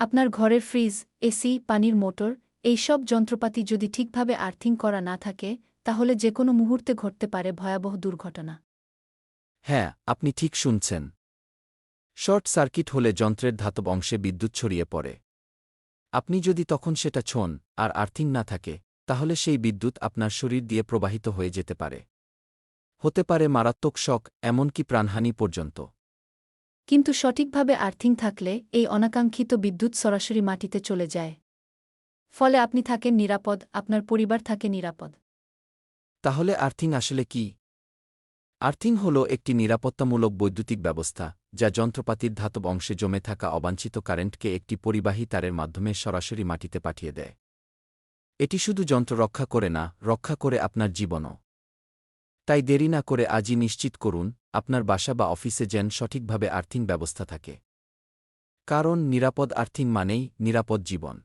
আপনার ঘরের fridge, AC, পানির মোটর এইসব যন্ত্রপাতি যদি ঠিকভাবে আর্থিং করা না থাকে, তাহলে যেকোনো মুহূর্তে ঘটতে পারে ভয়াবহ দুর্ঘটনা। হ্যাঁ, আপনি ঠিক শুনছেন। শর্ট সার্কিট হলে যন্ত্রের ধাতব অংশে বিদ্যুৎ ছড়িয়ে পড়ে। আপনি যদি তখন সেটা ছোঁন আর আর্থিং না থাকে, তাহলে সেই বিদ্যুৎ আপনার শরীর দিয়ে প্রবাহিত হয়ে যেতে পারে। হতে পারে মারাত্মক শক, এমনকি প্রাণহানি পর্যন্ত। কিন্তু সঠিকভাবে আর্থিং থাকলে এই অনাকাঙ্ক্ষিত বিদ্যুৎ সরাসরি মাটিতে চলে যায়। ফলে আপনি থাকেন নিরাপদ, আপনার পরিবার থাকে নিরাপদ। তাহলে আর্থিং আসলে কি? আর্থিং হল একটি নিরাপত্তামূলক বৈদ্যুতিক ব্যবস্থা, যা যন্ত্রপাতির ধাতব অংশে জমে থাকা অবাঞ্ছিত কারেন্টকে একটি পরিবাহী তারের মাধ্যমে সরাসরি মাটিতে পাঠিয়ে দেয়। এটি শুধু যন্ত্র রক্ষা করে না, রক্ষা করে আপনার জীবনও। তাই দেরি না করে আজই নিশ্চিত করুন আপনার বাসা বা অফিসে যেন সঠিকভাবে আর্থিং ব্যবস্থা থাকে। কারণ নিরাপদ আর্থিং মানেই নিরাপদ জীবন।